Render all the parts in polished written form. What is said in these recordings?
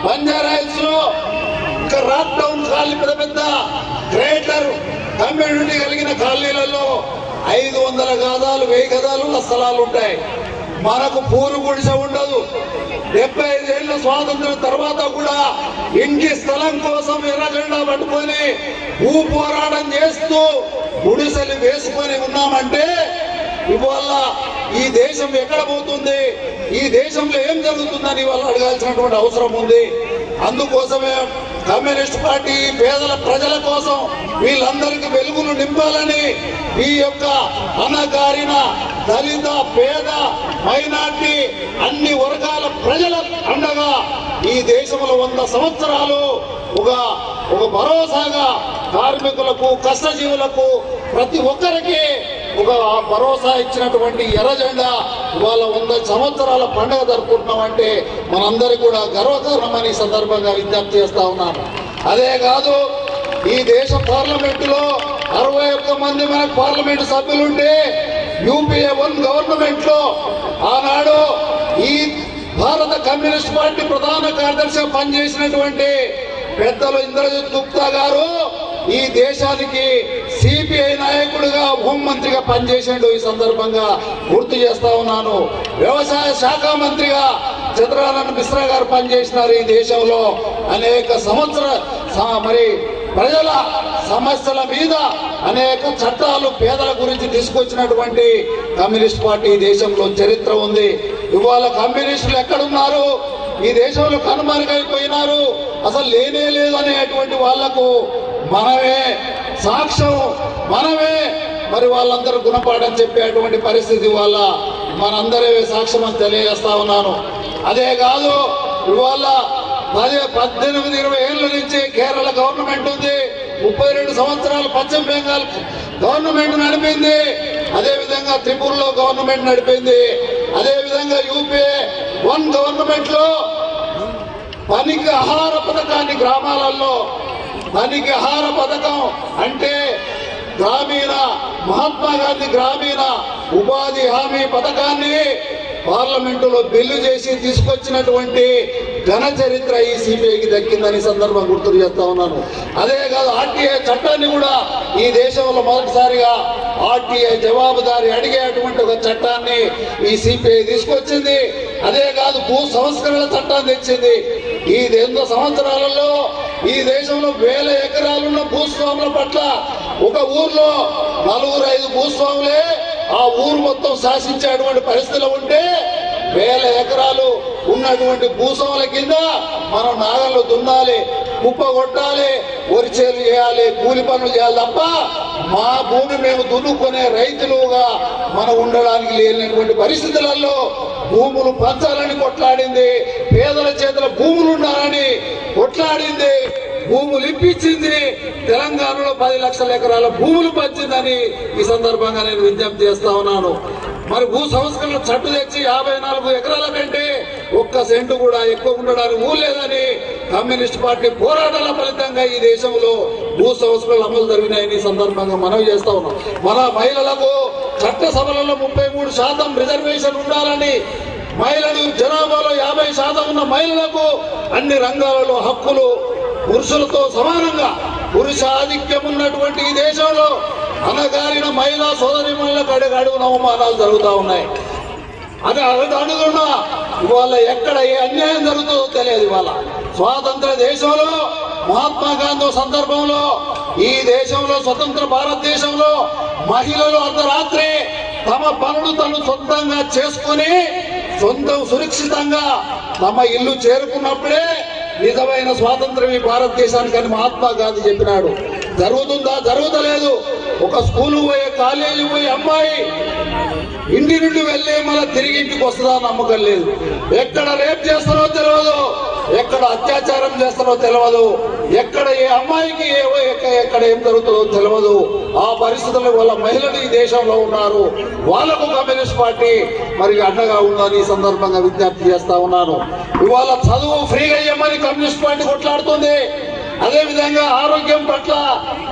బంజారాహిల్స్ లో rock town colony పెద్ద పెద్ద గ్రేటర్ కమ్యూనిటీ కలిగిన కాలనీలలో 500 గజాలు 1000 గజాలు స్థలాలు ఉంటాయి. మనకు పూరు గుడిసె ఉండదు. 75 ఏళ్ల స్వాతంత్రం తర్వాత కూడా ఇంటి స్థలం కోసం ఎర్రజెండా పట్టుకొని భూ పోరాటం చేస్తూ గుడిసెలు వేసుకొని ఉన్నామంటే ఇవాళ ఈ దేశం ఎక్కడ పోతుంది, ఈ దేశంలో ఏం జరుగుతుందని వాళ్ళు అడగాల్సినటువంటి అవసరం ఉంది. అందుకోసమే కమ్యూనిస్ట్ పార్టీ పేదల ప్రజల కోసం వీళ్ళందరికీ వెలుగులు నింపాలని ఈ యొక్క అణగారిన దళిత పేద మైనార్టీ అన్ని వర్గాల ప్రజల అండగా ఈ దేశంలో 100 సంవత్సరాలు ఒక భరోసాగా కార్మికులకు కష్టజీవులకు ప్రతి ఒక్కరికి ఒక భరోసా ఇచ్చినటువంటి ఎర్రజెండా ఇవాళ 100 సంవత్సరాల పండుగ జరుపుకుంటున్నామంటే మనందరికీ కూడా గర్వకారణమని సందర్భంగా విజ్ఞప్తి చేస్తా ఉన్నాను. అదే కాదు ఈ దేశ పార్లమెంటులో 61 మంది మనకు పార్లమెంటు సభ్యులుంటే యూపీఏ 1 గవర్నమెంట్ లో ఆనాడు ఈ భారత కమ్యూనిస్ట్ పార్టీ ప్రధాన కార్యదర్శిగా పనిచేసినటువంటి పెద్దలు ఇంద్రజిత్ గుప్తా గారు ఈ దేశానికి సిపిఐ నాయకుడిగా హోంమంత్రిగా పనిచేసాడు. ఈ సందర్భంగా గుర్తు చేస్తా ఉన్నాను. వ్యవసాయ శాఖ మంత్రిగా చంద్రానంద మిశ్రా గారు పనిచేసినారు. ఈ దేశంలో అనేక మరి ప్రజల సమస్యల మీద అనేక చట్టాలు పేదల గురించి తీసుకొచ్చినటువంటి కమ్యూనిస్ట్ పార్టీ ఈ దేశంలో చరిత్ర ఉంది. ఇవాళ కమ్యూనిస్టులు ఎక్కడున్నారు, ఈ దేశంలో కనుమరుగైపోయినారు, అసలు లేనే లేదు అనేటువంటి వాళ్లకు మనమే సాక్ష్యం, మనమే మరి వాళ్ళందరూ గుణపాఠం చెప్పేటువంటి పరిస్థితి వల్ల మనందరే సాక్ష్యం అని తెలియజేస్తా ఉన్నాను. అదే కాదు ఇవాళ 18-20 ఏళ్ల నుంచి కేరళ గవర్నమెంట్ ఉంది, 32 సంవత్సరాలు పశ్చిమ బెంగాల్ గవర్నమెంట్ నడిపింది, అదేవిధంగా త్రిపురలో గవర్నమెంట్ నడిపింది, అదేవిధంగా యూపీఏ 1 గవర్నమెంట్ లో పనికి ఆహార పథకాన్ని గ్రామాలలో పనికి ఆహార పథకం అంటే గ్రామీణ మహాత్మా గాంధీ గ్రామీణ ఉపాధి హామీ పథకాన్ని పార్లమెంటులో బిల్లు చేసి తీసుకొచ్చినటువంటి ఘన చరిత్ర ఈ సిపిఐకి దక్కిందని సందర్భం గుర్తు చేస్తా ఉన్నాను. అదే కాదు ఆర్టీఐ చట్టాన్ని కూడా ఈ దేశంలో మొదటిసారిగా ఆర్టీఐ జవాబుదారి అడిగేటువంటి ఒక చట్టాన్ని ఈ సిపిఐ తీసుకొచ్చింది. అదే కాదు భూ సంస్కరణ చట్టాన్ని తెచ్చింది. ఈ 100 సంవత్సరాలలో ఈ దేశంలో 1000 ఎకరాలున్న భూస్వాముల పట్ల ఒక ఊర్లో 4-5 భూస్వాములే ఆ ఊరు మొత్తం శాసించేటువంటి పరిస్థితులు ఉంటే 1000 ఎకరాలు ఉన్నటువంటి భూస్వాముల కింద మనం నాగళ్ళు దున్నాలి, కుప్ప కొట్టాలి, వరిచేలు చేయాలి, కూలి పనులు చేయాలి తప్ప మా భూమి మేము దున్నుకునే రైతులుగా మనం ఉండడానికి లేనటువంటి పరిస్థితులలో భూములు పంచాలని కొట్లాడింది, పేదల చేతుల భూములు ఉండాలని కొట్లాడింది, భూములు ఇప్పించింది, తెలంగాణలో 10 లక్షల ఎకరాల భూములు పంచిందని ఈ సందర్భంగా నేను విజ్ఞప్తి చేస్తా ఉన్నాను. మరి భూ సంస్కరణ చట్టు తెచ్చి 54 ఎకరాల కంటే 1 సెంటు కూడా ఎక్కువ ఉండడానికి ఊలేదని కమ్యూనిస్ట్ పార్టీ పోరాటాల ఫలితంగా ఈ దేశంలో భూ సంస్కరణలు అమలు జరిగినాయని సందర్భంగా మనవి చేస్తా ఉన్నాం. మన మహిళలకు చట్టసభలలో 33% రిజర్వేషన్ ఉండాలని, మహిళలు జనాభాలో 50% ఉన్న మహిళలకు అన్ని రంగాలలో హక్కులు పురుషులతో సమానంగా పురుష ఆధిక్యం ఉన్నటువంటి ఈ దేశంలో అనగారిన మహిళా సోదరిమణులకు అడుగడుగున అవమానాలు జరుగుతూ ఉన్నాయి. అది అడుగుతున్నా ఇవాళ ఎక్కడ ఏ అన్యాయం జరుగుతుందో తెలియదు. ఇవాళ స్వాతంత్ర దేశంలో మహాత్మా గాంధీ సందర్భంలో ఈ దేశంలో స్వతంత్ర భారతదేశంలో మహిళలు అర్ధరాత్రి తమ పనులు తను సొంతంగా చేసుకుని సురక్షితంగా తమ ఇల్లు చేరుకున్నప్పుడే నిజమైన స్వాతంత్రం ఈ భారతదేశానికి అని మహాత్మా గాంధీ చెప్పినాడు. జరుగుతుందా? జరుగుతలేదు. ఒక స్కూలు పోయే కాలేజీ పోయే అమ్మాయి ఇంటి నుండి వెళ్ళి మళ్ళీ తిరిగి ఇంటికి వస్తుందా నమ్మకం లేదు. ఎక్కడ రేప్ చేస్తారో తెలియదు, ఎక్కడ అత్యాచారం చేస్తారో తెలియదు, ఎక్కడ ఏ అమ్మాయికి ఎక్కడ ఏం జరుగుతుందో తెలియదు. ఆ పరిస్థితుల వల్ల మహిళలు ఈ దేశంలో ఉన్నారు. వాళ్లకు కమ్యూనిస్ట్ పార్టీ మరి అండగా ఉందని ఈ సందర్భంగా విజ్ఞప్తి చేస్తా ఉన్నాను. ఇవాళ చదువు ఫ్రీగా ఇవ్వమని కమ్యూనిస్ట్ పార్టీ కొట్లాడుతుంది. అదేవిధంగా ఆరోగ్యం పట్ల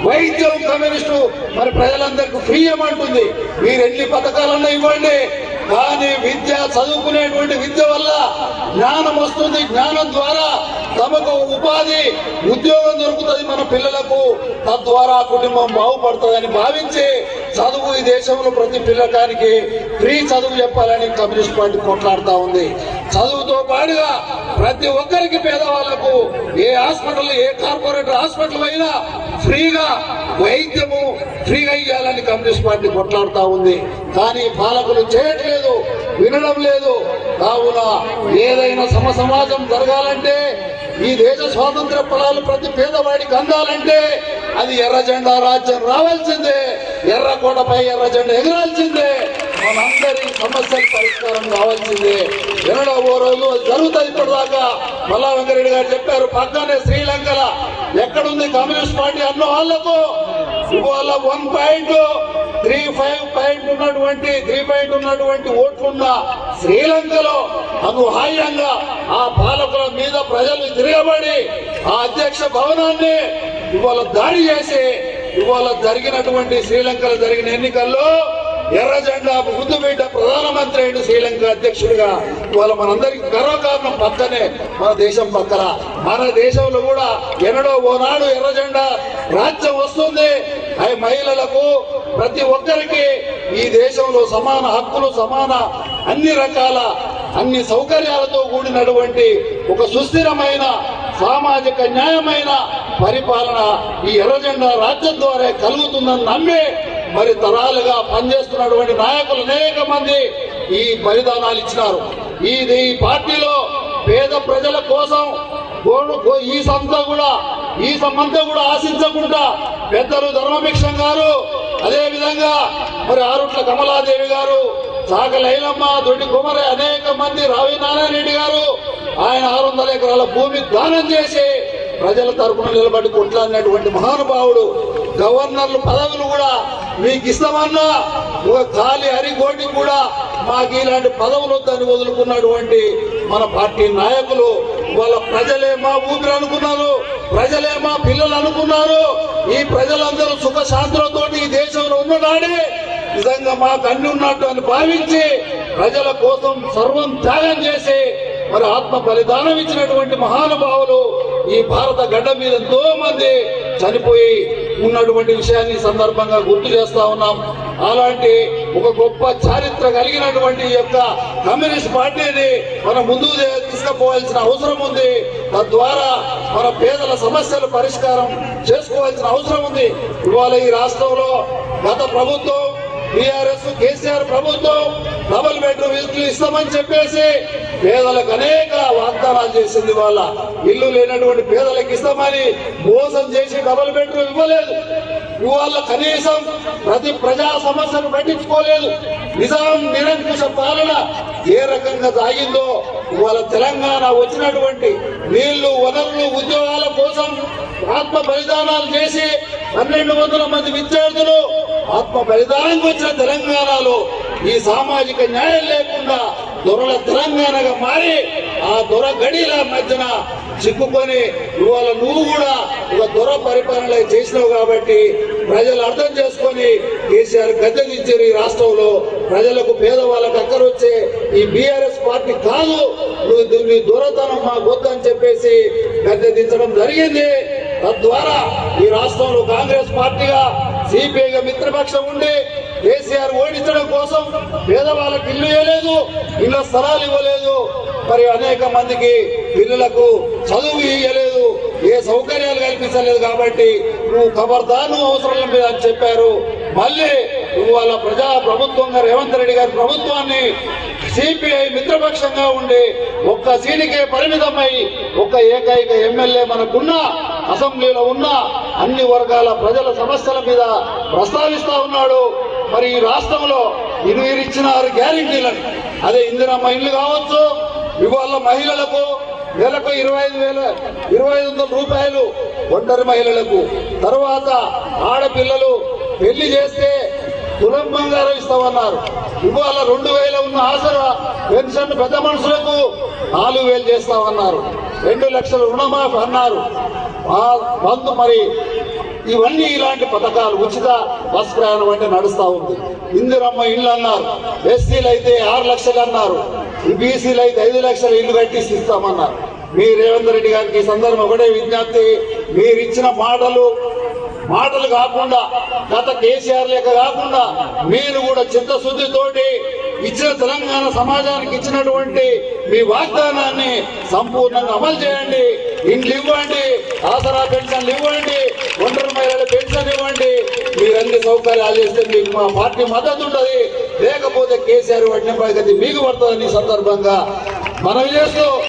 వైద్యం కమ్యూనిస్టు మరి ప్రజలందరికీ ఫ్రీ ఇవ్వమంటుంది. మీరు ఎన్ని పథకాలన్నా ఇవ్వండి, కానీ విద్య చదువుకునేటువంటి విద్య వల్ల జ్ఞానం వస్తుంది, జ్ఞానం ద్వారా తమకు ఉపాధి ఉద్యోగం దొరుకుతుంది మన పిల్లలకు, తద్వారా కుటుంబం బాగుపడుతుందని భావించి చదువు ఈ దేశంలో ప్రతి పిల్లకానికి ఫ్రీ చదువు చెప్పాలని కమ్యూనిస్ట్ పార్టీ కొట్లాడుతూ ఉంది. చదువుతో పాటుగా ప్రతి ఒక్కరికి పేదవాళ్లకు ఏ హాస్పిటల్ ఏ కార్పొరేట్ హాస్పిటల్ అయినా ఫ్రీగా వైద్యము ఫ్రీగా ఇవ్వాలని కమ్యూనిస్ట్ పార్టీ కొట్లాడుతూ ఉంది. కానీ పాలకులు చేయట్లేదు, వినడం లేదు. కావున ఏదైనా సమాజం జరగాలంటే ఈ దేశ స్వాతంత్ర ఫలాలు ప్రతి పేదవాడికి అందాలంటే అది ఎర్ర జెండా రాజ్యం రావాల్సిందే, ఎర్రకోటపై ఎర్ర జెండా ఎగరాల్సిందే, మనందరి సమస్యల పరిష్కారం కావాల్సిందే. ఎన్నడో ఓ రోజు జరుగుతుంది. ఇప్పటిదాకా మల్లా వెంకరెడ్డి గారు చెప్పారు, పక్కనే శ్రీలంకల ఎక్కడుంది కమ్యూనిస్ట్ పార్టీ అన్న వాళ్లకు ఇవాళ 3 ఉన్నటువంటి ఓట్లున్న శ్రీలంకలో అనుహాయంగా ఆ పాలకుల మీద ప్రజలు తిరగబడి ఆ అధ్యక్ష భవనాన్ని ఇవాళ దాడి చేసి ఇవాళ జరిగినటువంటి శ్రీలంకలో జరిగిన ఎన్నికల్లో ఎర్ర జెండా ముందు బిడ్డ ప్రధానమంత్రి అయిన శ్రీలంక అధ్యక్షుడిగా ఇవాళ మనందరికి గర్వకారణం. పక్కనే మన దేశం పక్కన మన దేశంలో కూడా ఎన్నడో ఓనాడు ఎర్ర జెండా రాజ్యం వస్తుంది. అవి మహిళలకు ప్రతి ఒక్కరికి ఈ దేశంలో సమాన హక్కులు, సమాన అన్ని రకాల అన్ని సౌకర్యాలతో కూడినటువంటి ఒక సుస్థిరమైన సామాజిక న్యాయమైన పరిపాలన ఈ ఎర్ర జెండా రాజ్యం ద్వారా కలుగుతుందని నమ్మి మరి తరాలుగా పనిచేస్తున్నటువంటి నాయకులు అనేక మంది ఈ బలిదానాలు ఇచ్చినారు. ఈ పార్టీలో పేద ప్రజల కోసం ఈ సమంతా కూడా ఆశించకుండా పెద్దలు ధర్మభిక్షం గారు, అదే విధంగా మరి ఆరుట్ల కమలాదేవి గారు, చాకలైలమ్మ, దొడ్డి కుమర, అనేక మంది రావి నారాయణరెడ్డి గారు ఆయన 600 ఎకరాల భూమి దానం చేసి ప్రజల తరపున నిలబడి కొట్లాడినటువంటి మహానుభావుడు. గవర్నర్లు పదవులు కూడా మీకు ఇస్తామన్నా ఒక ఖాళీ హరికోటి కూడా మాకు ఇలాంటి పదవులు వద్దని వదులుకున్నటువంటి మన పార్టీ నాయకులు వాళ్ళ ప్రజలే మా ఊపిరి అనుకున్నారు, ప్రజలే మా పిల్లలు అనుకున్నారు. ఈ ప్రజలందరూ సుఖ శాంతులతో ఈ దేశంలో ఉన్ననాడే నిజంగా మాకు అన్ని ఉన్నట్టు అని భావించి ప్రజల కోసం సర్వం త్యాగం చేసి మరి ఆత్మ బలిదానం ఇచ్చినటువంటి మహానుభావులు ఈ భారత గడ్డ మీద ఎంతో మంది చనిపోయి ఉన్నటువంటి విషయాన్ని సందర్భంగా గుర్తు చేస్తా ఉన్నాం. అలాంటి ఒక గొప్ప చారిత్ర కలిగినటువంటి యొక్క కమ్యూనిస్ట్ పార్టీని మనం ముందుకు తీసుకుపోవాల్సిన అవసరం ఉంది. తద్వారా మన పేదల సమస్యలు పరిష్కారం చేసుకోవాల్సిన అవసరం ఉంది. ఇవాళ ఈ రాష్ట్రంలో గత ప్రభుత్వం టీఆర్ఎస్ కేసీఆర్ ప్రభుత్వం డబుల్ బెడ్రూమ్ ఇల్లు ఇస్తామని చెప్పేసి పేదలకు అనేక వాగ్దానాలు చేసింది. వాళ్ళ ఇల్లు లేనటువంటి పేదలకు ఇస్తామని మోసం చేసి డబుల్ బెడ్రూమ్ ఇవ్వలేదు. ఇవాళ కనీసం ప్రతి ప్రజా సమస్యను పట్టించుకోలేదు. నిజాం నిరంకుశ పాలన ఏ రకంగా సాగిందో ఇవాళ తెలంగాణ వచ్చినటువంటి నీళ్లు, వనరులు, ఉద్యోగాల కోసం ఆత్మ బలిదానాలు చేసి 1200 మంది విద్యార్థులు ఆత్మ బలిదానానికి వచ్చిన తెలంగాణలో ఈ సామాజిక న్యాయం లేకుండా దొరల తెలంగాణగా మారి ఆ దొర గడిల మధ్యన చిక్కుకొని ఇవాళ నువ్వు కూడా ఒక దొర పరిపాలన చేసినావు కాబట్టి ప్రజలు అర్థం చేసుకొని కేసీఆర్ గద్దె దించారు. ఈ రాష్ట్రంలో ప్రజలకు పేదవాళ్ళకు అక్కరొచ్చే ఈ బీఆర్ఎస్ పార్టీ కాదు, నువ్వు దొరతనం మా వద్దని చెప్పేసి గద్దె దించడం జరిగింది. తద్వారా ఈ రాష్ట్రంలో కాంగ్రెస్ పార్టీగా సిపిఐగా మిత్రపక్షం ఉండి కేసీఆర్ ఓడించడం కోసం పేదవాళ్ళకి ఇల్లు ఇవ్వలేదు, ఇళ్ల స్థలాలు ఇవ్వలేదు, మరి అనేక మందికి పిల్లలకు చదువు ఇవ్వలేదు, ఏ సౌకర్యాలు కల్పించలేదు. కాబట్టి నువ్వు ఖబర్దారు అవసరం లేదు అని చెప్పారు. మళ్ళీ ఇవాళ ప్రజా ప్రభుత్వంగా రేవంత్ రెడ్డి గారి ప్రభుత్వాన్ని సిపిఐ మిత్రపక్షంగా ఉండి ఒక్క సీటుకే పరిమితమై ఒక ఏకైక ఎమ్మెల్యే మనకున్న అసెంబ్లీలో ఉన్న అన్ని వర్గాల ప్రజల సమస్యల మీద ప్రస్తావిస్తా ఉన్నాడు. మరి ఈ రాష్ట్రంలో ఇచ్చిన 6 గ్యారెంటీలను, అదే ఇందిరమ్మ ఇల్లు కావచ్చు, ఇవాళ మహిళలకు నెలకు 25,500 రూపాయలు ఒంటరి మహిళలకు, తర్వాత ఆడపిల్లలు పెళ్లి చేస్తే తులం బంగారం ఇస్తామన్నారు. ఇవాళ 2,000 ఉన్న ఆసరా పెన్షన్ పెద్ద మనుషులకు 4,000 చేస్తామన్నారు. 2 లక్షల రుణమాఫీ అన్నారు. మరి ఇవన్నీ ఇలాంటి పథకాలు, ఉచిత బస్ ప్రయాణం అంటే నడుస్తూ ఉంది. ఇందిరమ్మ ఇల్లు అన్నారు, ఎస్సీలు అయితే 6 లక్షలు అన్నారు, బీసీలు అయితే 5 లక్షల ఇల్లు కట్టిసి ఇస్తామన్నారు. మీ రేవంత్ రెడ్డి గారికి ఈ సందర్భం ఒకటే విజ్ఞప్తి, మీరు ఇచ్చిన మాటలు కాకుండా గత కేసీఆర్ లెక్క కాకుండా మీరు కూడా చిత్తశుద్ధితోటి ఇచ్చిన తెలంగాణ సమాజానికి ఇచ్చినటువంటి మీ వాగ్దానాన్ని సంపూర్ణంగా అమలు చేయండి. ఇండ్లు ఇవ్వండి, ఆసరా పెన్షన్లు ఇవ్వండి, ఒంటరి మహిళల పెన్షన్ ఇవ్వండి. మీరు అన్ని సౌకర్యాలు చేస్తే మీకు మా పార్టీ మద్దతు ఉంటుంది. లేకపోతే కేసీఆర్ పట్టిన పద్ధతి మీకు పడుతుందని సందర్భంగా మనవి చేస్తూ